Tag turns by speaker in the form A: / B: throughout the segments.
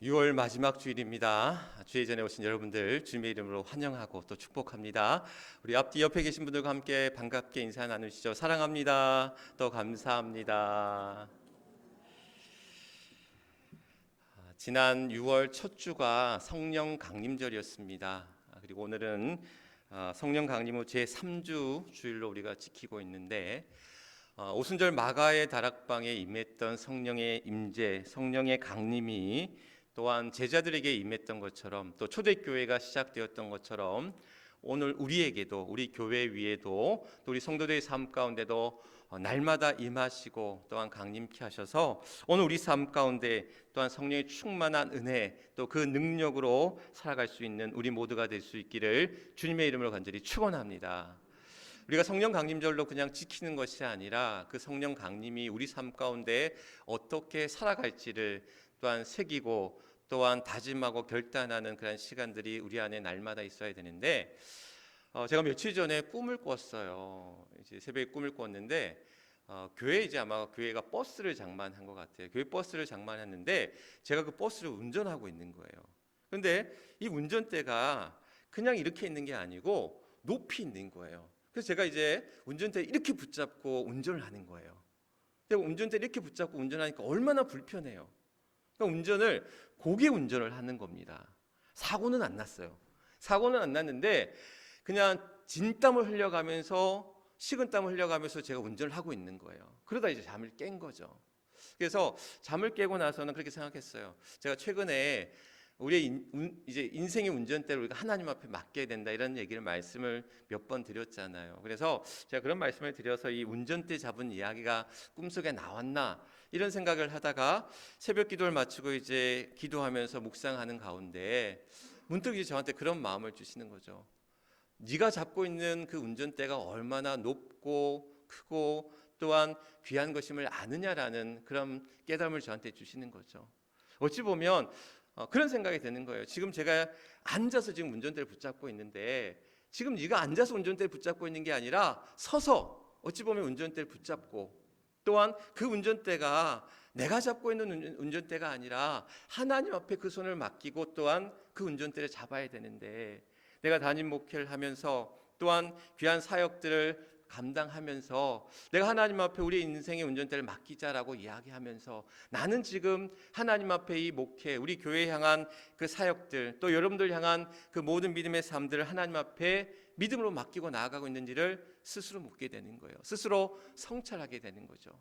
A: 6월 마지막 주일입니다. 주일 전에 오신 여러분들 주님의 이름으로 환영하고 또 축복합니다. 우리 앞뒤 옆에 계신 분들과 함께 반갑게 인사 나누시죠. 사랑합니다. 또 감사합니다. 지난 6월 첫 주가 성령 강림절이었습니다. 그리고 오늘은 성령 강림 후 제3주 주일로 우리가 지키고 있는데 오순절 마가의 다락방에 임했던 성령의 임재, 성령의 강림이 또한 제자들에게 임했던 것처럼 또 초대교회가 시작되었던 것처럼 오늘 우리에게도 우리 교회 위에도 또 우리 성도들의 삶 가운데도 날마다 임하시고 또한 강림케 하셔서 오늘 우리 삶 가운데 또한 성령의 충만한 은혜 또 그 능력으로 살아갈 수 있는 우리 모두가 될 수 있기를 주님의 이름으로 간절히 축원합니다. 우리가 성령 강림절로 그냥 지키는 것이 아니라 그 성령 강림이 우리 삶 가운데 어떻게 살아갈지를 또한 새기고 또한 다짐하고 결단하는 그런 시간들이 우리 안에 날마다 있어야 되는데 제가 며칠 전에 꿈을 꿨어요. 이제 새벽에 꿈을 꿨는데 교회 이제 아마 교회가 버스를 장만한 것 같아요. 교회 버스를 장만했는데 제가 그 버스를 운전하고 있는 거예요. 그런데 이 운전대가 그냥 이렇게 있는 게 아니고 높이 있는 거예요. 그래서 제가 이제 운전대를 이렇게 붙잡고 운전을 하는 거예요. 운전대를 이렇게 붙잡고 운전하니까 얼마나 불편해요. 그러니까 운전을 고개 운전을 하는 겁니다. 사고는 안 났어요. 사고는 안 났는데 그냥 진땀을 흘려가면서 식은땀을 흘려가면서 제가 운전을 하고 있는 거예요. 그러다 이제 잠을 깬 거죠. 그래서 잠을 깨고 나서는 그렇게 생각했어요. 제가 최근에 우리의 이제 인생의 운전대를 우리가 하나님 앞에 맡겨야 된다 이런 얘기를 말씀을 몇 번 드렸잖아요. 그래서 제가 그런 말씀을 드려서 이 운전대 잡은 이야기가 꿈속에 나왔나 이런 생각을 하다가 새벽 기도를 마치고 이제 기도하면서 묵상하는 가운데 문득 이제 저한테 그런 마음을 주시는 거죠. 네가 잡고 있는 그 운전대가 얼마나 높고 크고 또한 귀한 것임을 아느냐라는 그런 깨달음을 저한테 주시는 거죠. 어찌 보면 그런 생각이 드는 거예요. 지금 제가 앉아서 지금 운전대를 붙잡고 있는데 지금 네가 앉아서 운전대를 붙잡고 있는 게 아니라 서서 어찌 보면 운전대를 붙잡고 또한 그 운전대가 내가 잡고 있는 운전대가 아니라 하나님 앞에 그 손을 맡기고 또한 그 운전대를 잡아야 되는데 내가 담임 목회를 하면서 또한 귀한 사역들을 감당하면서 내가 하나님 앞에 우리 인생의 운전대를 맡기자라고 이야기하면서 나는 지금 하나님 앞에 이 목회, 우리 교회에 향한 그 사역들 또 여러분들 향한 그 모든 믿음의 삶들을 하나님 앞에 믿음으로 맡기고 나아가고 있는지를 스스로 묻게 되는 거예요. 스스로 성찰하게 되는 거죠.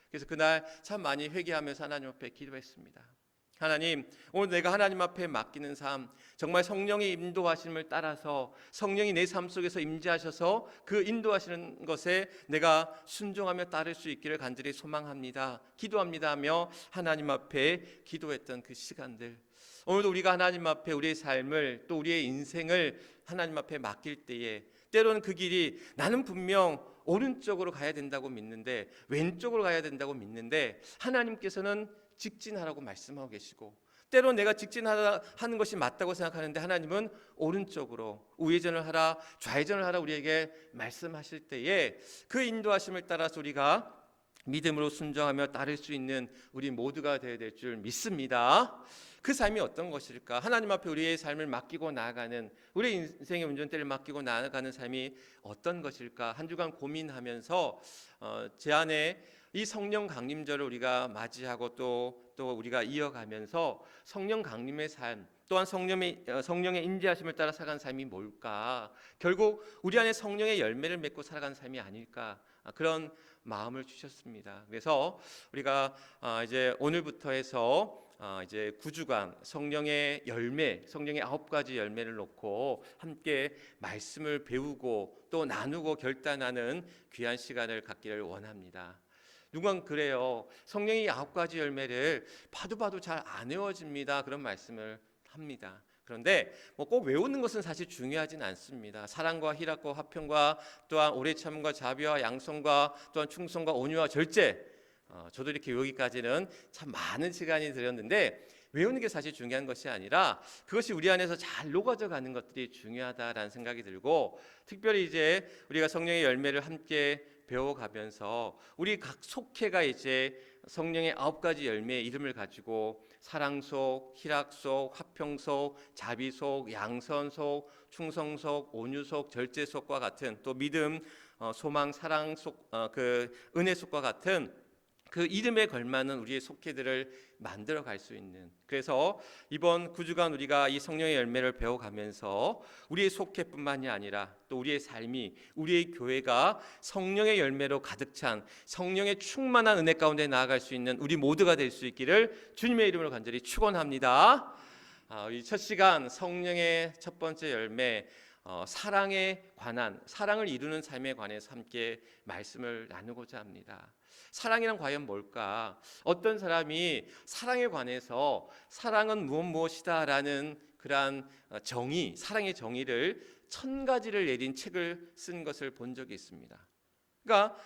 A: 그래서 그날 참 많이 회개하면서 하나님 앞에 기도했습니다. 하나님, 오늘 내가 하나님 앞에 맡기는 삶, 정말 성령의 인도하심을 따라서 성령이 내 삶 속에서 임재하셔서 그 인도하시는 것에 내가 순종하며 따를 수 있기를 간절히 소망합니다. 기도합니다 하며 하나님 앞에 기도했던 그 시간들, 오늘도 우리가 하나님 앞에 우리의 삶을 또 우리의 인생을 하나님 앞에 맡길 때에 때로는 그 길이 나는 분명 오른쪽으로 가야 된다고 믿는데 왼쪽으로 가야 된다고 믿는데 하나님께서는 직진하라고 말씀하고 계시고 때로는 내가 직진하는 것이 맞다고 생각하는데 하나님은 오른쪽으로 우회전을 하라 좌회전을 하라 우리에게 말씀하실 때에 그 인도하심을 따라서 우리가 믿음으로 순종하며 따를 수 있는 우리 모두가 되어야 될 줄 믿습니다. 그 삶이 어떤 것일까? 하나님 앞에 우리의 삶을 맡기고 나아가는 우리 인생의 운전대를 맡기고 나아가는 삶이 어떤 것일까? 한 주간 고민하면서 제 안에 이 성령 강림절을 우리가 맞이하고 또 우리가 이어가면서 성령 강림의 삶 또한 성령의 인지하심을 따라 살아가는 삶이 뭘까? 결국 우리 안에 성령의 열매를 맺고 살아가는 삶이 아닐까? 그런 마음을 주셨습니다. 그래서 우리가 이제 오늘부터 해서 이제 9주간 성령의 열매, 성령의 9가지 열매를 놓고 함께 말씀을 배우고 또 나누고 결단하는 귀한 시간을 갖기를 원합니다. 누군 그래요. 성령의 9가지 열매를 봐도 잘 안 외워집니다. 그런 말씀을 합니다. 그런데 꼭 외우는 것은 사실 중요하진 않습니다. 사랑과 희락과 화평과 또한 오래 참음과 자비와 양성과 또한 충성과 온유와 절제. 저도 이렇게 외우기까지는 참 많은 시간이 들었는데 외우는 게 사실 중요한 것이 아니라 그것이 우리 안에서 잘 녹아져 가는 것들이 중요하다라는 생각이 들고 특별히 이제 우리가 성령의 열매를 함께 배워가면서 우리 각 속회가 이제 성령의 9가지 열매의 이름을 가지고 사랑속, 희락속, 화평속, 자비속, 양선속, 충성속, 온유속, 절제속과 같은 또 믿음, 소망, 사랑속, 그 은혜속과 같은 그 이름에 걸맞는 우리의 속회들을 만들어 갈 수 있는, 그래서 이번 9주간 우리가 이 성령의 열매를 배워가면서 우리의 속회뿐만이 아니라 또 우리의 삶이, 우리의 교회가 성령의 열매로 가득 찬 성령의 충만한 은혜 가운데 나아갈 수 있는 우리 모두가 될 수 있기를 주님의 이름으로 간절히 축원합니다. 이 첫 시간 성령의 첫 번째 열매, 사랑에 관한, 사랑을 이루는 삶에 관해서 함께 말씀을 나누고자 합니다. 사랑이란 과연 뭘까? 어떤 사람이 사랑에 관해서 사랑은 무엇이다라는 그러한 정의, 사랑의 정의를 1000가지를 내린 책을 쓴 것을 본 적이 있습니다. 그러니까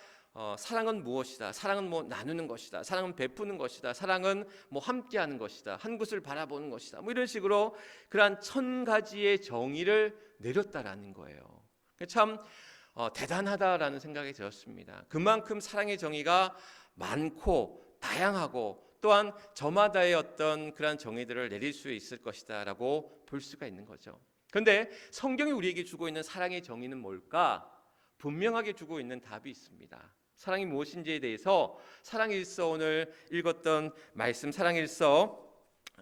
A: 사랑은 무엇이다, 사랑은 뭐 나누는 것이다, 사랑은 베푸는 것이다, 사랑은 뭐 함께하는 것이다, 한 곳을 바라보는 것이다, 뭐 이런 식으로 그러한 1000가지의 정의를 내렸다라는 거예요. 참 대단하다라는 생각이 들었습니다. 그만큼 사랑의 정의가 많고 다양하고 또한 저마다의 어떤 그런 정의들을 내릴 수 있을 것이다라고 볼 수가 있는 거죠. 그런데 성경이 우리에게 주고 있는 사랑의 정의는 뭘까? 분명하게 주고 있는 답이 있습니다. 사랑이 무엇인지에 대해서 사랑일서, 오늘 읽었던 말씀 사랑일서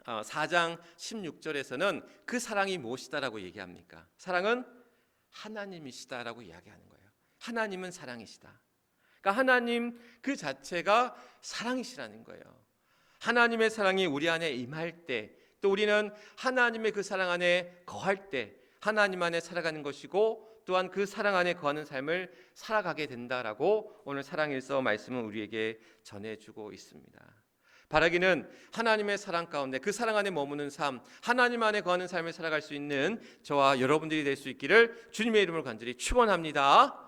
A: 4장 16절에서는 그 사랑이 무엇이다라고 얘기합니까? 사랑은 하나님이시다라고 이야기하는 거예요. 하나님은 사랑이시다. 그러니까 하나님 그 자체가 사랑이시라는 거예요. 하나님의 사랑이 우리 안에 임할 때, 또 우리는 하나님의 그 사랑 안에 거할 때 하나님 안에 살아가는 것이고, 또한 그 사랑 안에 거하는 삶을 살아가게 된다라고 오늘 사랑일서 말씀은 우리에게 전해주고 있습니다. 바라기는 하나님의 사랑 가운데 그 사랑 안에 머무는 삶, 하나님 안에 거하는 삶을 살아갈 수 있는 저와 여러분들이 될 수 있기를 주님의 이름으로 간절히 축원합니다.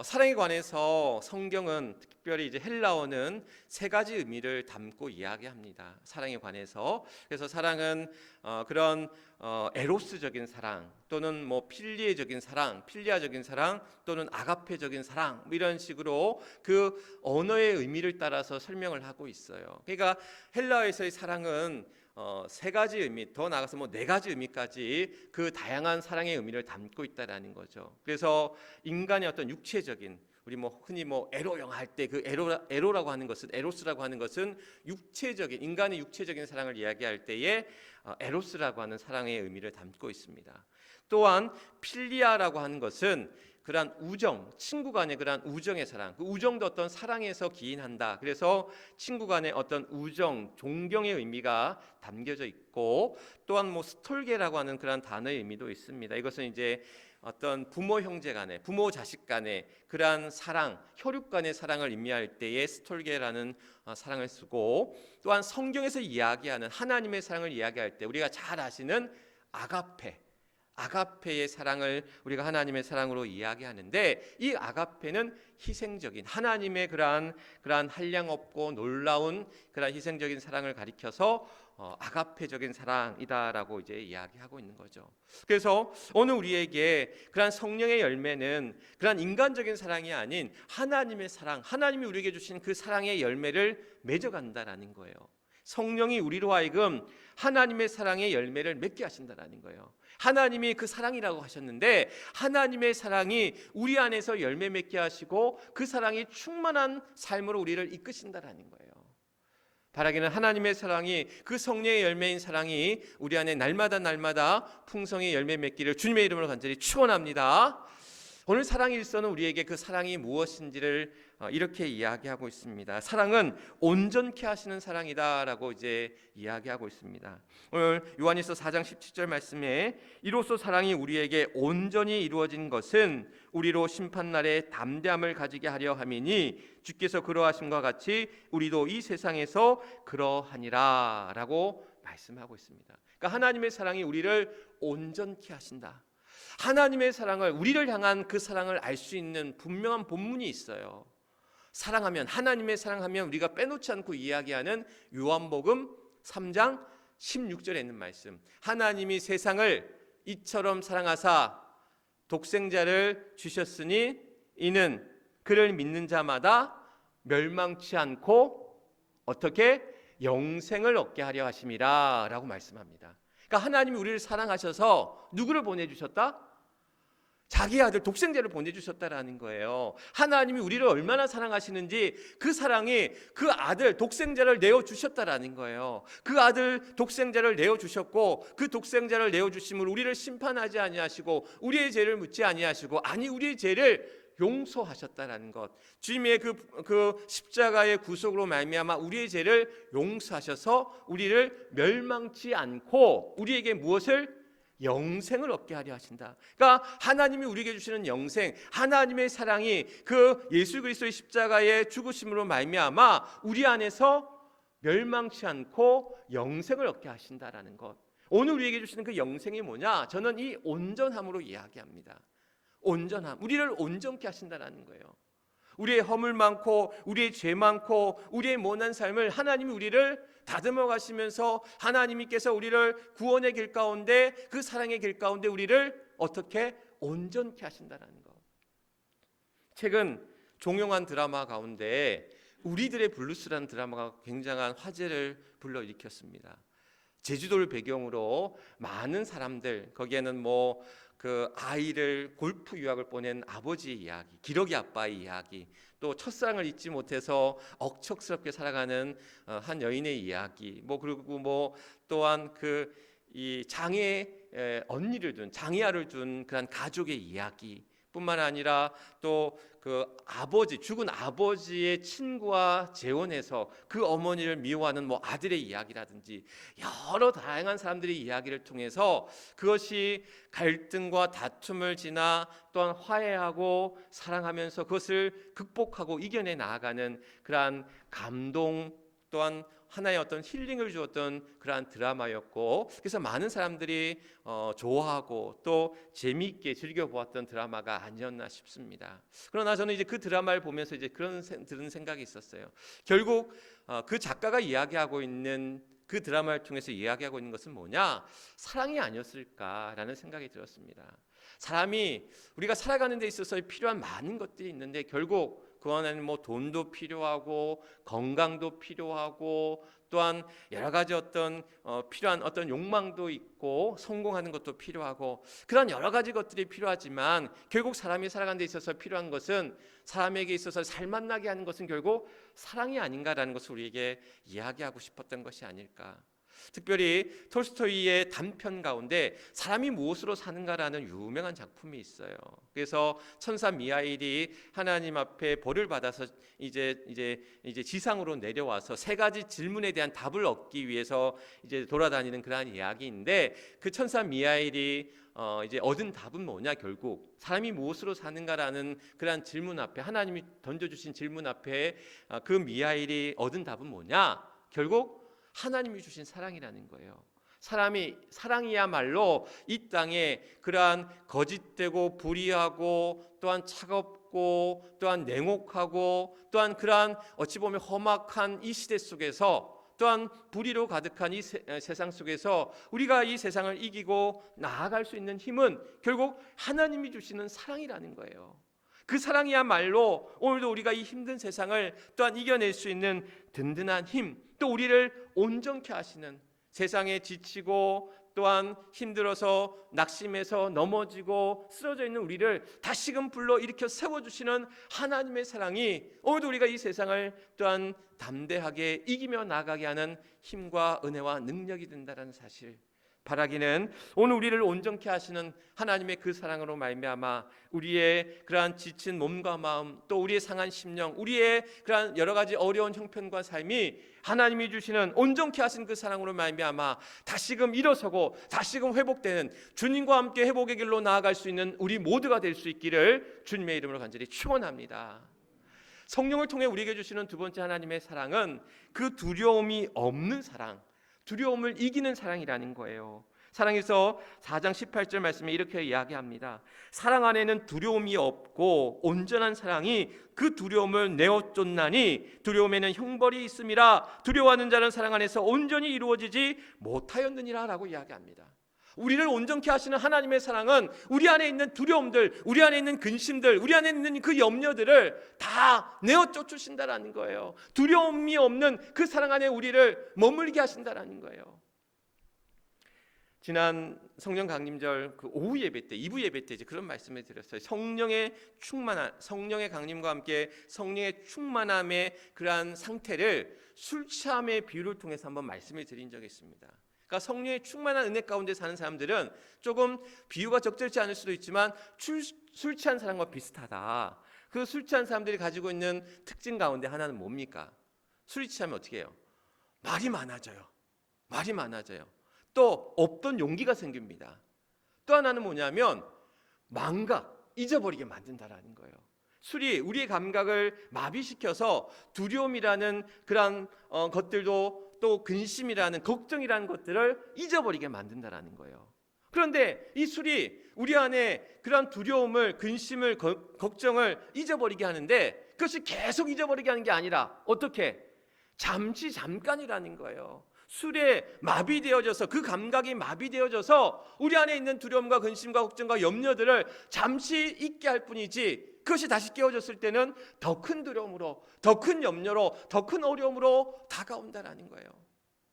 A: 사랑에 관해서 성경은 특별히 이제 헬라어는 3가지 의미를 담고 이야기합니다. 사랑에 관해서. 그래서 사랑은 그런 에로스적인 사랑, 또는 뭐 필리에적인 사랑, 필리아적인 사랑, 또는 아가페적인 사랑, 뭐 이런 식으로 그 언어의 의미를 따라서 설명을 하고 있어요. 그러니까 헬라어에서의 사랑은 3가지 의미, 더 나아가서 뭐 4가지 의미까지 그 다양한 사랑의 의미를 담고 있다라는 거죠. 그래서 인간의 어떤 육체적인, 우리 뭐 흔히 뭐 에로영 할 때 그 에로라고 하는 것은, 에로스라고 하는 것은 육체적인, 인간의 육체적인 사랑을 이야기할 때에 에로스라고 하는 사랑의 의미를 담고 있습니다. 또한 필리아라고 하는 것은 그러한 우정, 친구 간의 그러한 우정의 사랑, 그 우정도 어떤 사랑에서 기인한다. 그래서 친구 간의 어떤 우정, 존경의 의미가 담겨져 있고, 또한 뭐 스톨게라고 하는 그러한 단어의 의미도 있습니다. 이것은 이제 어떤 부모 형제 간의, 부모 자식 간의 그러한 사랑, 혈육 간의 사랑을 의미할 때에 스톨게라는 사랑을 쓰고, 또한 성경에서 이야기하는 하나님의 사랑을 이야기할 때 우리가 잘 아시는 아가페, 아가페의 사랑을 우리가 하나님의 사랑으로 이야기하는데, 이 아가페는 희생적인 하나님의 그러한 한량없고 놀라운 그러한 희생적인 사랑을 가리켜서 아가페적인 사랑이다라고 이제 이야기하고 있는 거죠. 그래서 오늘 우리에게 그러한 성령의 열매는 그러한 인간적인 사랑이 아닌 하나님의 사랑, 하나님이 우리에게 주신 그 사랑의 열매를 맺어간다라는 거예요. 성령이 우리로 하여금 하나님의 사랑의 열매를 맺게 하신다라는 거예요. 하나님이 그 사랑이라고 하셨는데, 하나님의 사랑이 우리 안에서 열매 맺게 하시고 그 사랑이 충만한 삶으로 우리를 이끄신다라는 거예요. 바라기는 하나님의 사랑이, 그 성령의 열매인 사랑이 우리 안에 날마다 풍성히 열매 맺기를 주님의 이름으로 간절히 축원합니다. 오늘 사랑일서는 우리에게 그 사랑이 무엇인지를 이렇게 이야기하고 있습니다. 사랑은 온전케 하시는 사랑이다라고 이제 이야기하고 있습니다. 오늘 요한일서 4장 17절 말씀에 이로써 사랑이 우리에게 온전히 이루어진 것은 우리로 심판날에 담대함을 가지게 하려 함이니 주께서 그러하심과 같이 우리도 이 세상에서 그러하니라 라고 말씀하고 있습니다. 그러니까 하나님의 사랑이 우리를 온전케 하신다. 하나님의 사랑을, 우리를 향한 그 사랑을 알 수 있는 분명한 본문이 있어요. 사랑하면, 하나님의 사랑하면 우리가 빼놓지 않고 이야기하는 요한복음 3장 16절에 있는 말씀, 하나님이 세상을 이처럼 사랑하사 독생자를 주셨으니 이는 그를 믿는 자마다 멸망치 않고 어떻게 영생을 얻게 하려 하심이라 라고 말씀합니다. 그러니까 하나님이 우리를 사랑하셔서 누구를 보내주셨다? 자기 아들 독생자를 보내주셨다라는 거예요. 하나님이 우리를 얼마나 사랑하시는지 그 사랑이 그 아들 독생자를 내어주셨다라는 거예요. 그 아들 독생자를 내어주셨고 그 독생자를 내어주심으로 우리를 심판하지 아니하시고 우리의 죄를 묻지 아니하시고 아니 우리의 죄를 용서하셨다라는 것. 주님의 그 십자가의 구속으로 말미암아 우리의 죄를 용서하셔서 우리를 멸망치 않고 우리에게 무엇을? 영생을 얻게 하려 하신다. 그러니까 하나님이 우리에게 주시는 영생, 하나님의 사랑이 그 예수 그리스도의 십자가의 죽으심으로 말미암아 우리 안에서 멸망치 않고 영생을 얻게 하신다라는 것. 오늘 우리에게 주시는 그 영생이 뭐냐? 저는 이 온전함으로 이야기합니다. 온전함, 우리를 온전케 하신다라는 거예요. 우리의 허물 많고 우리의 죄 많고 우리의 모난 삶을 하나님이 우리를 다듬어 가시면서 하나님께서 우리를 구원의 길 가운데 그 사랑의 길 가운데 우리를 어떻게 온전케 하신다라는 것. 최근 종영한 드라마 가운데 우리들의 블루스라는 드라마가 굉장한 화제를 불러일으켰습니다. 제주도를 배경으로 많은 사람들, 거기에는 뭐 그 아이를 골프 유학을 보낸 아버지의 이야기, 기러기 아빠의 이야기, 또 첫사랑을 잊지 못해서 억척스럽게 살아가는 한 여인의 이야기, 뭐 그리고 뭐 또한 그 이 장애 언니를 둔 장애아를 둔 그런 가족의 이야기뿐만 아니라 또 그 아버지 죽은 아버지의 친구와 재혼해서 그 어머니를 미워하는 뭐 아들의 이야기라든지 여러 다양한 사람들의 이야기를 통해서 그것이 갈등과 다툼을 지나 또한 화해하고 사랑하면서 그것을 극복하고 이겨내 나아가는 그러한 감동 또한 하나의 어떤 힐링을 주었던 그러한 드라마였고 그래서 많은 사람들이 좋아하고 또 재미있게 즐겨보았던 드라마가 아니었나 싶습니다. 그러나 저는 이제 그 드라마를 보면서 이제 들은 생각이 있었어요. 결국 그 작가가 이야기하고 있는 그 드라마를 통해서 이야기하고 있는 것은 뭐냐? 사랑이 아니었을까라는 생각이 들었습니다. 사람이 우리가 살아가는 데 있어서 필요한 많은 것들이 있는데 결국 그 안에는 뭐 돈도 필요하고 건강도 필요하고 또한 여러 가지 어떤 필요한 어떤 욕망도 있고 성공하는 것도 필요하고 그런 여러 가지 것들이 필요하지만 결국 사람이 살아가는 데 있어서 필요한 것은 사람에게 있어서 살맛나게 하는 것은 결국 사랑이 아닌가라는 것을 우리에게 이야기하고 싶었던 것이 아닐까. 특별히 톨스토이의 단편 가운데 사람이 무엇으로 사는가라는 유명한 작품이 있어요. 그래서 천사 미하일이 하나님 앞에 벌을 받아서 이제 지상으로 내려와서 세 가지 질문에 대한 답을 얻기 위해서 이제 돌아다니는 그러한 이야기인데 그 천사 미하일이 이제 얻은 답은 뭐냐? 결국 사람이 무엇으로 사는가라는 그러한 질문 앞에 하나님이 던져주신 질문 앞에 그 미하일이 얻은 답은 뭐냐? 결국 하나님이 주신 사랑이라는 거예요. 사랑이야말로 이 땅에 그러한 거짓되고 불의하고 또한 차갑고 또한 냉혹하고 또한 그러한 어찌 보면 험악한 이 시대 속에서 또한 불의로 가득한 이 세상 속에서 우리가 이 세상을 이기고 나아갈 수 있는 힘은 결국 하나님이 주시는 사랑이라는 거예요. 그 사랑이야말로 오늘도 우리가 이 힘든 세상을 또한 이겨낼 수 있는 든든한 힘, 또 우리를 온전케 하시는 세상에 지치고 또한 힘들어서 낙심해서 넘어지고 쓰러져 있는 우리를 다시금 불러 일으켜 세워주시는 하나님의 사랑이 오늘도 우리가 이 세상을 또한 담대하게 이기며 나가게 하는 힘과 은혜와 능력이 된다는 사실. 바라기는 오늘 우리를 온전케 하시는 하나님의 그 사랑으로 말미암아 우리의 그러한 지친 몸과 마음 또 우리의 상한 심령 우리의 그러한 여러 가지 어려운 형편과 삶이 하나님이 주시는 온전케 하신 그 사랑으로 말미암아 다시금 일어서고 다시금 회복되는 주님과 함께 회복의 길로 나아갈 수 있는 우리 모두가 될 수 있기를 주님의 이름으로 간절히 축원합니다. 성령을 통해 우리에게 주시는 두 번째 하나님의 사랑은 그 두려움이 없는 사랑, 두려움을 이기는 사랑이라는 거예요. 사랑에서 4장 18절 말씀에 이렇게 이야기합니다. 사랑 안에는 두려움이 없고 온전한 사랑이 그 두려움을 내어 쫓나니 두려움에는 형벌이 있음이라 두려워하는 자는 사랑 안에서 온전히 이루어지지 못하였느니라 라고 이야기합니다.
B: 우리를 온전케 하시는 하나님의 사랑은 우리 안에 있는 두려움들, 우리 안에 있는 근심들, 우리 안에 있는 그 염려들을 다 내어 쫓으신다라는 거예요. 두려움이 없는 그 사랑 안에 우리를 머물게 하신다라는 거예요. 지난 성령 강림절 그 오후 예배 때, 2부 예배 때 이제 그런 말씀을 드렸어요. 성령의 충만한, 성령의 강림과 함께 성령의 충만함의 그러한 상태를 술 취함의 비유를 통해서 한번 말씀을 드린 적이 있습니다. 그러니까 성령의 충만한 은혜 가운데 사는 사람들은 조금 비유가 적절치 않을 수도 있지만 술 취한 사람과 비슷하다. 그 술 취한 사람들이 가지고 있는 특징 가운데 하나는 뭡니까? 술이 취하면 어떻게 해요? 말이 많아져요. 말이 많아져요. 또 없던 용기가 생깁니다. 또 하나는 뭐냐면 망각, 잊어버리게 만든다라는 거예요. 술이 우리의 감각을 마비시켜서 두려움이라는 그런 것들도 또 근심이라는 걱정이라는 것들을 잊어버리게 만든다라는 거예요. 그런데 이 술이 우리 안에 그런 두려움을, 근심을, 걱정을 잊어버리게 하는데 그것이 계속 잊어버리게 하는 게 아니라 어떻게? 잠시 잠깐이라는 거예요. 술에 마비되어져서 그 감각이 마비되어져서 우리 안에 있는 두려움과 근심과 걱정과 염려들을 잠시 잊게 할 뿐이지 그것이 다시 깨어졌을 때는 더 큰 두려움으로, 더 큰 염려로, 더 큰 어려움으로 다가온다라는 거예요.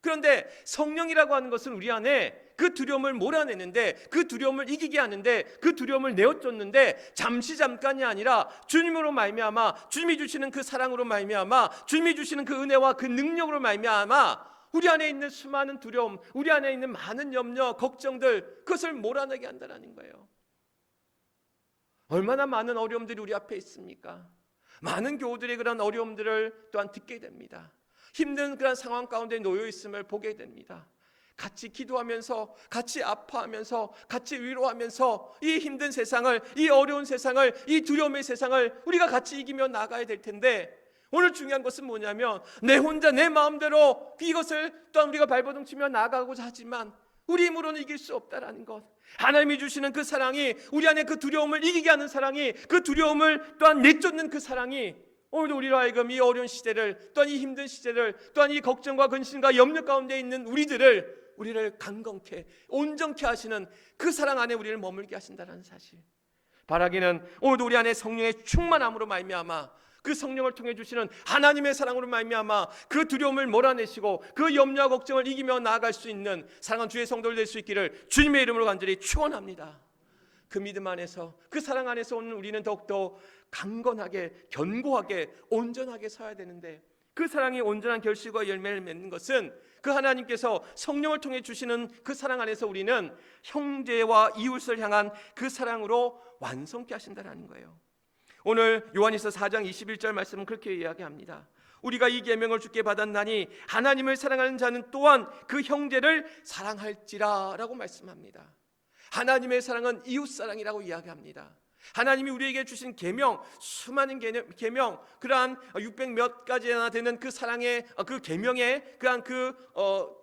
B: 그런데 성령이라고 하는 것은 우리 안에 그 두려움을 몰아내는데, 그 두려움을 이기게 하는데, 그 두려움을 내어쫓는데 잠시 잠깐이 아니라 주님으로 말미암아, 주님이 주시는 그 사랑으로 말미암아, 주님이 주시는 그 은혜와 그 능력으로 말미암아 우리 안에 있는 수많은 두려움, 우리 안에 있는 많은 염려, 걱정들, 그것을 몰아내게 한다는 거예요. 얼마나 많은 어려움들이 우리 앞에 있습니까? 많은 교우들의 그런 어려움들을 또한 듣게 됩니다. 힘든 그런 상황 가운데 놓여 있음을 보게 됩니다. 같이 기도하면서, 같이 아파하면서, 같이 위로하면서 이 힘든 세상을, 이 어려운 세상을, 이 두려움의 세상을 우리가 같이 이기며 나가야 될 텐데, 오늘 중요한 것은 뭐냐면 내 혼자 내 마음대로 이것을 또한 우리가 발버둥 치며 나아가고자 하지만 우리 힘으로는 이길 수 없다라는 것. 하나님이 주시는 그 사랑이, 우리 안에 그 두려움을 이기게 하는 사랑이, 그 두려움을 또한 내쫓는 그 사랑이 오늘도 우리로 하여금 이 어려운 시대를, 또한 이 힘든 시대를, 또한 이 걱정과 근심과 염려 가운데 있는 우리를 강건케, 온전케 하시는 그 사랑 안에 우리를 머물게 하신다는 사실. 바라기는 오늘도 우리 안에 성령의 충만함으로 말미암아 그 성령을 통해 주시는 하나님의 사랑으로 말미암아 그 두려움을 몰아내시고 그 염려와 걱정을 이기며 나아갈 수 있는 사랑하는 주의 성도들 될 수 있기를 주님의 이름으로 간절히 축원합니다. 그 믿음 안에서, 그 사랑 안에서 오늘 우리는 더욱더 강건하게, 견고하게, 온전하게 서야 되는데, 그 사랑이 온전한 결실과 열매를 맺는 것은 그 하나님께서 성령을 통해 주시는 그 사랑 안에서 우리는 형제와 이웃을 향한 그 사랑으로 완성케 하신다는 거예요. 오늘 요한일서 4장 21절 말씀은 그렇게 이야기합니다. 우리가 이 계명을 주께 받았나니 하나님을 사랑하는 자는 또한 그 형제를 사랑할지라 라고 말씀합니다. 하나님의 사랑은 이웃사랑이라고 이야기합니다. 하나님이 우리에게 주신 계명, 수많은 계명, 그러한 600몇 가지나 되는 그 사랑의 그 계명의 그러한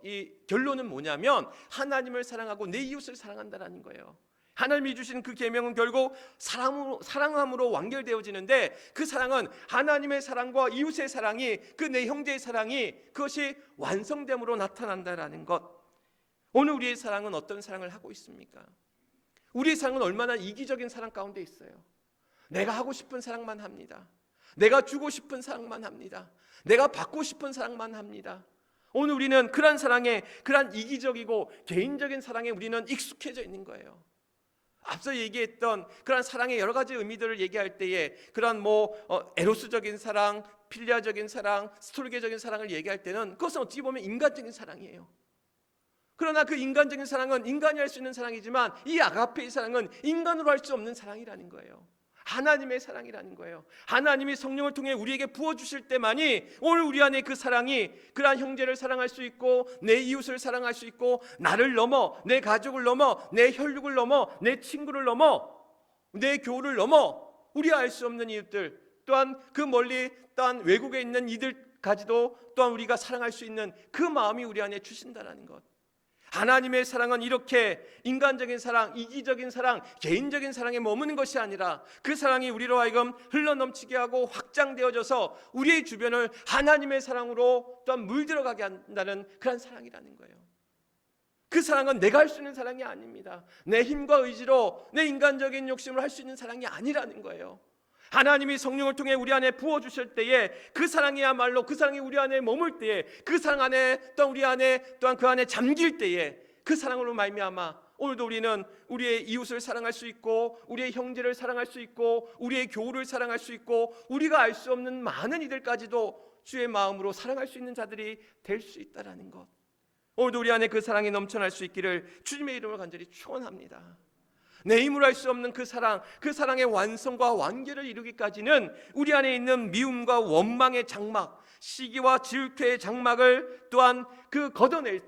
B: 이 결론은 뭐냐면 하나님을 사랑하고 내 이웃을 사랑한다라는 거예요. 하나님이 주신 그 계명은 결국 사랑함으로 완결되어지는데, 그 사랑은 하나님의 사랑과 이웃의 사랑이, 그 내 형제의 사랑이, 그것이 완성됨으로 나타난다라는 것. 오늘 우리의 사랑은 어떤 사랑을 하고 있습니까? 우리의 사랑은 얼마나 이기적인 사랑 가운데 있어요. 내가 하고 싶은 사랑만 합니다. 내가 주고 싶은 사랑만 합니다. 내가 받고 싶은 사랑만 합니다. 오늘 우리는 그러한 사랑에, 그러한 이기적이고 개인적인 사랑에 우리는 익숙해져 있는 거예요. 앞서 얘기했던 그런 사랑의 여러 가지 의미들을 얘기할 때에 그런 에로스적인 사랑, 필리아적인 사랑, 스토르게적인 사랑을 얘기할 때는 그것은 어찌 보면 인간적인 사랑이에요. 그러나 그 인간적인 사랑은 인간이 할 수 있는 사랑이지만 이 아가페의 사랑은 인간으로 할 수 없는 사랑이라는 거예요. 하나님의 사랑이라는 거예요. 하나님이 성령을 통해 우리에게 부어주실 때만이 오늘 우리 안에 그 사랑이 그러한 형제를 사랑할 수 있고 내 이웃을 사랑할 수 있고 나를 넘어, 내 가족을 넘어, 내 혈육을 넘어, 내 친구를 넘어, 내 교우를 넘어 우리가 알 수 없는 이웃들, 또한 그 멀리 또한 외국에 있는 이들까지도 또한 우리가 사랑할 수 있는 그 마음이 우리 안에 주신다는 것. 하나님의 사랑은 이렇게 인간적인 사랑, 이기적인 사랑, 개인적인 사랑에 머무는 것이 아니라 그 사랑이 우리로 하여금 흘러넘치게 하고 확장되어져서 우리의 주변을 하나님의 사랑으로 또한 물들어가게 한다는 그런 사랑이라는 거예요. 그 사랑은 내가 할 수 있는 사랑이 아닙니다. 내 힘과 의지로 내 인간적인 욕심을 할 수 있는 사랑이 아니라는 거예요. 하나님이 성령을 통해 우리 안에 부어주실 때에 그 사랑이야말로 그 사랑이 우리 안에 머물 때에 그 사랑 안에 또한 우리 안에 또한 그 안에 잠길 때에 그 사랑으로 말미암아 오늘도 우리는 우리의 이웃을 사랑할 수 있고 우리의 형제를 사랑할 수 있고 우리의 교우를 사랑할 수 있고 우리가 알 수 없는 많은 이들까지도 주의 마음으로 사랑할 수 있는 자들이 될 수 있다는 것, 오늘도 우리 안에 그 사랑이 넘쳐날 수 있기를 주님의 이름으로 간절히 축원합니다. 내 힘으로 할 수 없는 그 사랑, 그 사랑의 완성과 완결을 이루기까지는 우리 안에 있는 미움과 원망의 장막, 시기와 질투의 장막을 또한 걷어낼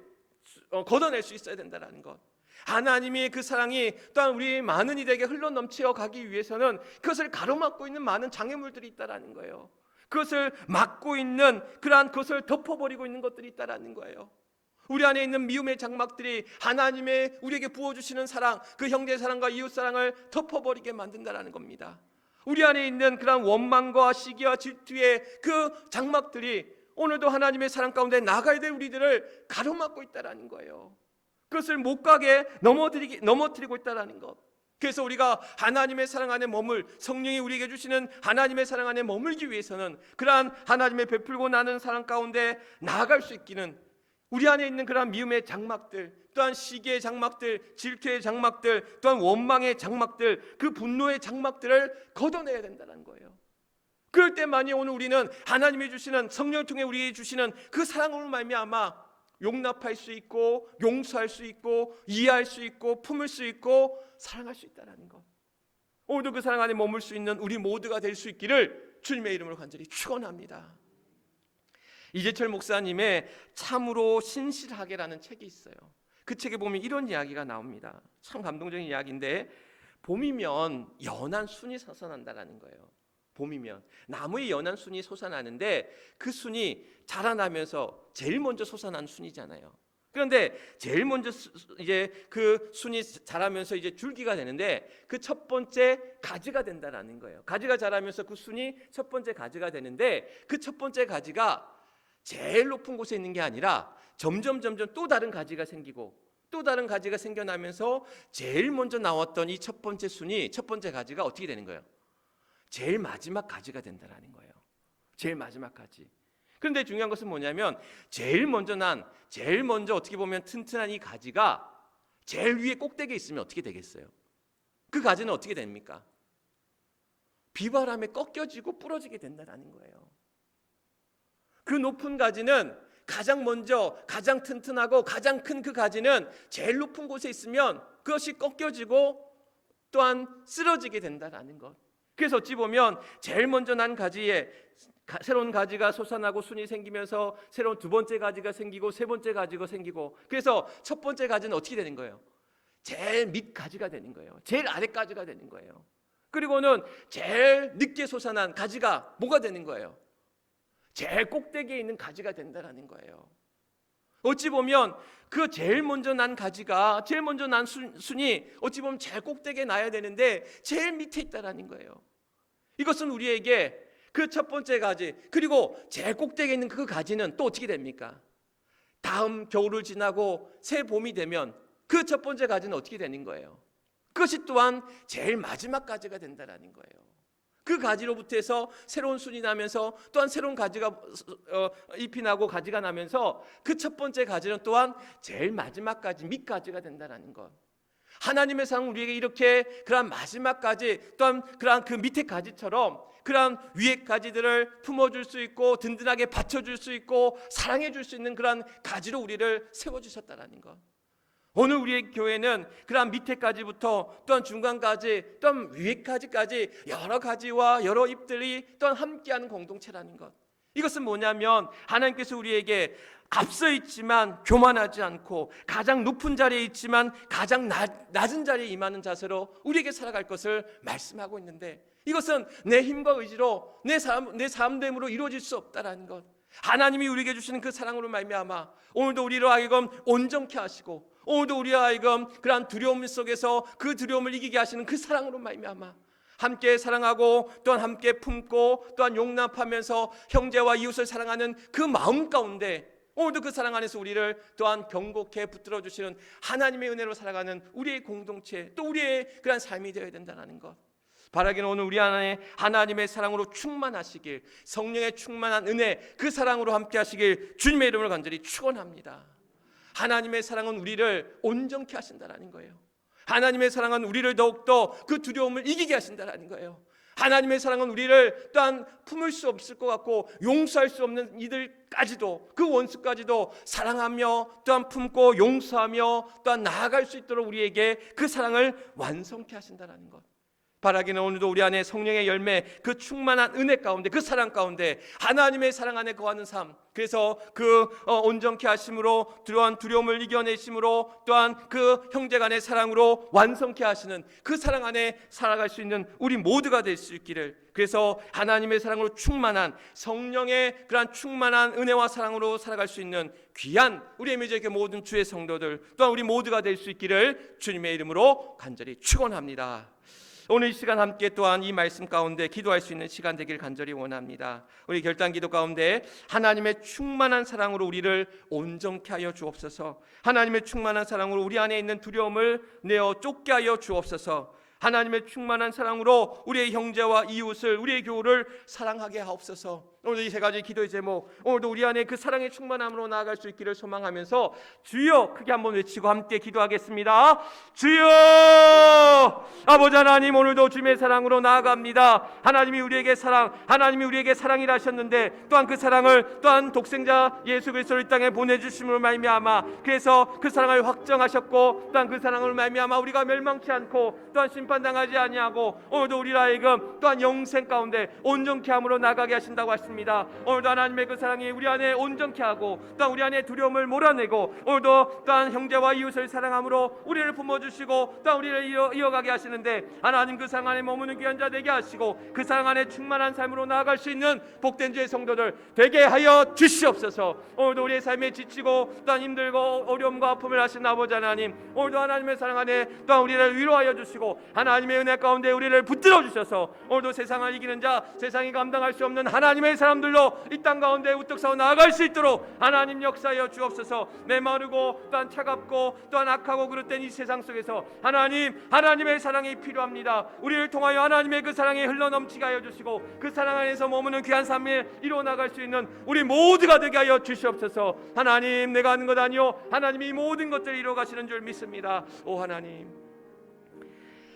B: 수 있어야 된다는 것. 하나님의 그 사랑이 또한 우리 많은 이들에게 흘러넘쳐 가기 위해서는 그것을 가로막고 있는 많은 장애물들이 있다는 거예요. 그것을 막고 있는 그러한 것을 덮어버리고 있는 것들이 있다는 거예요. 우리 안에 있는 미움의 장막들이 하나님의 우리에게 부어주시는 사랑, 그 형제 사랑과 이웃 사랑을 덮어버리게 만든다는 겁니다. 우리 안에 있는 그런 원망과 시기와 질투의 그 장막들이 오늘도 하나님의 사랑 가운데 나가야 될 우리들을 가로막고 있다는 거예요. 그것을 못 가게 넘어뜨리고 있다는 것. 그래서 우리가 하나님의 사랑 안에 성령이 우리에게 주시는 하나님의 사랑 안에 머물기 위해서는 그러한 하나님의 베풀고 나는 사랑 가운데 나아갈 수 있기는 우리 안에 있는 그러한 미움의 장막들, 또한 시기의 장막들, 질투의 장막들, 또한 원망의 장막들, 그 분노의 장막들을 걷어내야 된다는 거예요. 그럴 때만이 오늘 우리는 하나님이 주시는 성령을 통해 우리에게 주시는 그 사랑으로 말미암아 용납할 수 있고 용서할 수 있고 이해할 수 있고 품을 수 있고 사랑할 수 있다는 것. 오늘도 그 사랑 안에 머물 수 있는 우리 모두가 될 수 있기를 주님의 이름으로 간절히 축원합니다. 이재철 목사님의 참으로 신실하게라는 책이 있어요. 그 책에 보면 이런 이야기가 나옵니다. 참 감동적인 이야기인데, 봄이면 연한 순이 솟아난다는 거예요. 봄이면 나무에 연한 순이 솟아나는데 그 순이 자라나면서 제일 먼저 솟아난 순이잖아요. 그런데 제일 먼저 이제 그 순이 자라면서 이제 줄기가 되는데 그 첫 번째 가지가 된다라는 거예요. 가지가 자라면서 그 순이 첫 번째 가지가 되는데 그 첫 번째 가지가 제일 높은 곳에 있는 게 아니라 점점 또 다른 가지가 생기고 또 다른 가지가 생겨나면서 제일 먼저 나왔던 이 첫 번째 순이 첫 번째 가지가 어떻게 되는 거예요? 제일 마지막 가지가 된다라는 거예요. 제일 마지막 가지. 그런데 중요한 것은 뭐냐면 제일 먼저 어떻게 보면 튼튼한 이 가지가 제일 위에 꼭대기에 있으면 어떻게 되겠어요? 그 가지는 어떻게 됩니까? 비바람에 꺾여지고 부러지게 된다는 거예요. 그 높은 가지는 가장 먼저 가장 튼튼하고 가장 큰 그 가지는 제일 높은 곳에 있으면 그것이 꺾여지고 또한 쓰러지게 된다는 것. 그래서 어찌 보면 제일 먼저 난 가지에 새로운 가지가 솟아나고 순이 생기면서 새로운 두 번째 가지가 생기고 세 번째 가지가 생기고, 그래서 첫 번째 가지는 어떻게 되는 거예요? 제일 밑 가지가 되는 거예요. 제일 아래 가지가 되는 거예요. 그리고는 제일 늦게 솟아난 가지가 뭐가 되는 거예요? 제일 꼭대기에 있는 가지가 된다라는 거예요. 어찌 보면 그 제일 먼저 난 가지가 제일 먼저 난 순이 어찌 보면 제일 꼭대기에 나야 되는데 제일 밑에 있다라는 거예요. 이것은 우리에게 그 첫 번째 가지, 그리고 제일 꼭대기에 있는 그 가지는 또 어떻게 됩니까? 다음 겨울을 지나고 새 봄이 되면 그 첫 번째 가지는 어떻게 되는 거예요? 그것이 또한 제일 마지막 가지가 된다라는 거예요. 그 가지로부터 해서 새로운 순이 나면서 또한 새로운 가지가 잎이 나고 가지가 나면서 그 첫 번째 가지는 또한 제일 마지막 가지, 밑가지가 된다는 것. 하나님의 사랑 우리에게 이렇게 그러한 마지막 가지 또한 그러한 그 밑에 가지처럼 그러한 위의 가지들을 품어줄 수 있고 든든하게 받쳐줄 수 있고 사랑해줄 수 있는 그러한 가지로 우리를 세워주셨다는 것. 오늘 우리의 교회는 그러한 밑에까지부터 또한 중간까지 또한 위에까지까지 여러 가지와 여러 잎들이 또한 함께하는 공동체라는 것. 이것은 뭐냐면 하나님께서 우리에게 앞서 있지만 교만하지 않고 가장 높은 자리에 있지만 가장 낮은 자리에 임하는 자세로 우리에게 살아갈 것을 말씀하고 있는데, 이것은 내 힘과 의지로 내 삶됨으로 이루어질 수 없다라는 것. 하나님이 우리에게 주시는 그 사랑으로 말미암아 오늘도 우리로 하여금 온전케 하시고 오늘도 우리로 하여금 그러한 두려움 속에서 그 두려움을 이기게 하시는 그 사랑으로 말미암아 함께 사랑하고 또한 함께 품고 또한 용납하면서 형제와 이웃을 사랑하는 그 마음 가운데 오늘도 그 사랑 안에서 우리를 또한 경고케 붙들어 주시는 하나님의 은혜로 살아가는 우리의 공동체, 또 우리의 그런 삶이 되어야 된다는 것. 바라기는 오늘 우리 안에 하나님의 사랑으로 충만하시길, 성령의 충만한 은혜, 그 사랑으로 함께 하시길 주님의 이름으로 간절히 축원합니다. 하나님의 사랑은 우리를 온전케 하신다는 거예요. 하나님의 사랑은 우리를 더욱더 그 두려움을 이기게 하신다는 거예요. 하나님의 사랑은 우리를 또한 품을 수 없을 것 같고 용서할 수 없는 이들까지도, 그 원수까지도 사랑하며 또한 품고 용서하며 또한 나아갈 수 있도록 우리에게 그 사랑을 완성케 하신다는 것. 바라기는 오늘도 우리 안에 성령의 열매, 그 충만한 은혜 가운데, 그 사랑 가운데 하나님의 사랑 안에 거하는 삶, 그래서 그 온전케 하심으로 또한 두려움을 이겨내심으로 또한 그 형제간의 사랑으로 완성케 하시는 그 사랑 안에 살아갈 수 있는 우리 모두가 될 수 있기를, 그래서 하나님의 사랑으로 충만한 성령의 그러한 충만한 은혜와 사랑으로 살아갈 수 있는 귀한 우리의 매제의 모든 주의 성도들 또한 우리 모두가 될 수 있기를 주님의 이름으로 간절히 축원합니다. 오늘 이 시간 함께 또한 이 말씀 가운데 기도할 수 있는 시간 되길 간절히 원합니다. 우리 결단 기도 가운데 하나님의 충만한 사랑으로 우리를 온전케 하여 주옵소서. 하나님의 충만한 사랑으로 우리 안에 있는 두려움을 내어 쫓게 하여 주옵소서. 하나님의 충만한 사랑으로 우리의 형제와 이웃을, 우리의 교우를 사랑하게 하옵소서. 오늘 이 세 가지 기도의 제목, 오늘도 우리 안에 그 사랑의 충만함으로 나아갈 수 있기를 소망하면서 주여 크게 한번 외치고 함께 기도하겠습니다. 주여! 아버지 하나님, 오늘도 주님의 사랑으로 나아갑니다. 하나님이 우리에게 사랑이라 하셨는데 또한 그 사랑을 또한 독생자 예수 그리스도를 이 땅에 보내주심으로 말미암아, 그래서 그 사랑을 확정하셨고 또한 그 사랑을 말미암아 우리가 멸망치 않고 또한 심판당하지 아니하고 오늘도 우리를 하여금 또한 영생 가운데 온전케 함으로 나가게 하신다고 하십니다. 오늘도 하나님의 그 사랑이 우리 안에 온전케 하고 또한 우리 안에 두려움을 몰아내고 오늘도 또한 형제와 이웃을 사랑함으로 우리를 품어주시고 또한 우리를 이어가게 하시는데, 하나님 그 사랑 안에 머무는 귀한 자 되게 하시고 그 사랑 안에 충만한 삶으로 나아갈 수 있는 복된 주의 성도들 되게 하여 주시옵소서. 오늘도 우리의 삶에 지치고 또한 힘들고 어려움과 아픔을 하신 아버지 하나님, 오늘도 하나님의 사랑 안에 또한 우리를 위로하여 주시고 하나님의 은혜 가운데 우리를 붙들어 주셔서 오늘도 세상을 이기는 자, 세상이 감당할 수 없는 하나님의 사람들로 이 땅 가운데 우뚝 서어 나아갈 수 있도록 하나님 역사하여 주옵소서. 메마르고 또한 차갑고 또한 악하고 그릇된 이 세상 속에서 하나님의 사랑이 필요합니다. 우리를 통하여 하나님의 그 사랑이 흘러넘치게 하여 주시고 그 사랑 안에서 머무는 귀한 삶을 이루어 나갈 수 있는 우리 모두가 되게 하여 주시옵소서. 하나님, 내가 하는 것 아니요 하나님이 이 모든 것들을 이루어 가시는 줄 믿습니다. 오 하나님,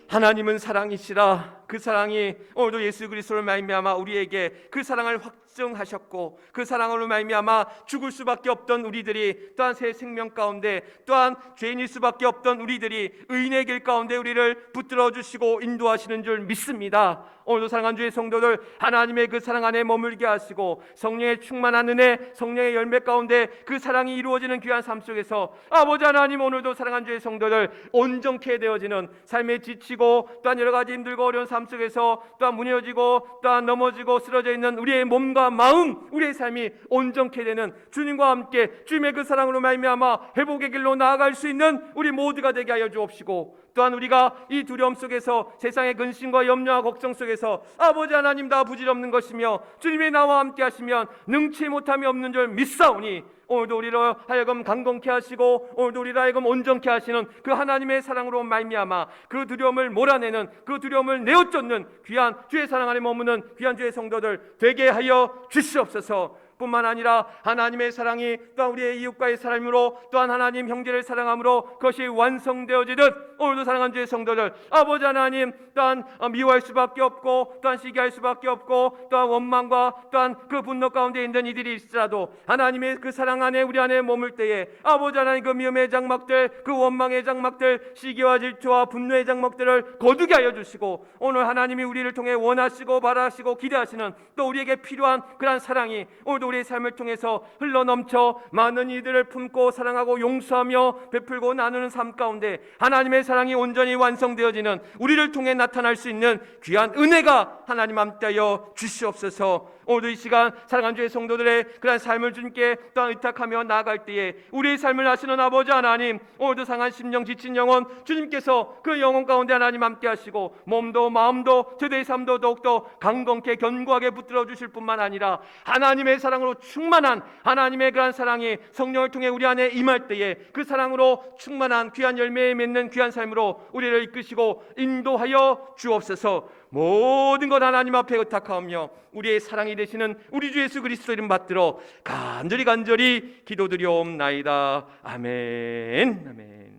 B: 하나님은 사랑이시라. 그 사랑이 오늘도 예수 그리스도를 말미암아 우리에게 그 사랑을 확증하셨고 그 사랑으로 말미암아 죽을 수밖에 없던 우리들이 또한 새 생명 가운데 또한 죄인일 수밖에 없던 우리들이 의인의 길 가운데 우리를 붙들어 주시고 인도하시는 줄 믿습니다. 오늘도 사랑하는 주의 성도들, 하나님의 그 사랑 안에 머물게 하시고 성령의 충만한 은혜, 성령의 열매 가운데 그 사랑이 이루어지는 귀한 삶 속에서 아버지 하나님, 오늘도 사랑하는 주의 성도들 온전케 되어지는 삶에 지치고 또한 여러 가지 힘들고 어려운 삶 속에서 또한 무너지고 또한 넘어지고 쓰러져 있는 우리의 몸과 마음, 우리의 삶이 온전케 되는 주님과 함께 주님의 그 사랑으로 말미암아 회복의 길로 나아갈 수 있는 우리 모두가 되게 하여 주옵시고, 또한 우리가 이 두려움 속에서 세상의 근심과 염려와 걱정 속에서 아버지 하나님 다 부질없는 것이며 주님이 나와 함께 하시면 능치 못함이 없는 줄 믿사오니 오늘도 우리를 하여금 강건케 하시고 오늘도 우리를 하여금 온전케 하시는 그 하나님의 사랑으로 말미암아 그 두려움을 몰아내는, 그 두려움을 내어쫓는 귀한 주의 사랑 안에 머무는 귀한 주의 성도들 되게 하여 주시옵소서. 뿐만 아니라 하나님의 사랑이 또한 우리의 이웃과의 사랑으로 또한 하나님 형제를 사랑함으로 그것이 완성되어지듯 오늘도 사랑하는 주의 성도들 아버지 하나님, 또한 미워할 수밖에 없고 또한 시기할 수밖에 없고 또한 원망과 또한 그 분노 가운데 있는 이들이 있으라도 하나님의 그 사랑 안에 우리 안에 머물 때에 아버지 하나님 그 미움의 장막들, 그 원망의 장막들, 시기와 질투와 분노의 장막들을 거두게 하여 주시고 오늘 하나님이 우리를 통해 원하시고 바라시고 기대하시는 또 우리에게 필요한 그러한 사랑이 오늘도 우리의 삶을 통해서 흘러넘쳐 많은 이들을 품고 사랑하고 용서하며 베풀고 나누는 삶 가운데 하나님의 사랑이 온전히 완성되어지는 우리를 통해 나타날 수 있는 귀한 은혜가 하나님 함께하여 주시옵소서. 오늘도 이 시간 사랑하는 주의 성도들의 그런 삶을 주님께 또한 의탁하며 나아갈 때에 우리의 삶을 아시는 아버지 하나님, 오늘도 상한 심령 지친 영혼 주님께서 그 영혼 가운데 하나님 함께 하시고 몸도 마음도 저들의 삶도 더욱더 강건케 견고하게 붙들어 주실 뿐만 아니라 하나님의 사랑 사랑으로 충만한 하나님의 그러한 사랑이 성령을 통해 우리 안에 임할 때에 그 사랑으로 충만한 귀한 열매에 맺는 귀한 삶으로 우리를 이끄시고 인도하여 주옵소서. 모든 것 하나님 앞에 의탁하오며 우리의 사랑이 되시는 우리 주 예수 그리스도 이름 받들어 간절히 기도드리옵나이다. 아멘. 아멘.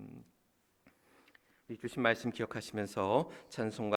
B: 이 주신 말씀 기억하시면서 찬송가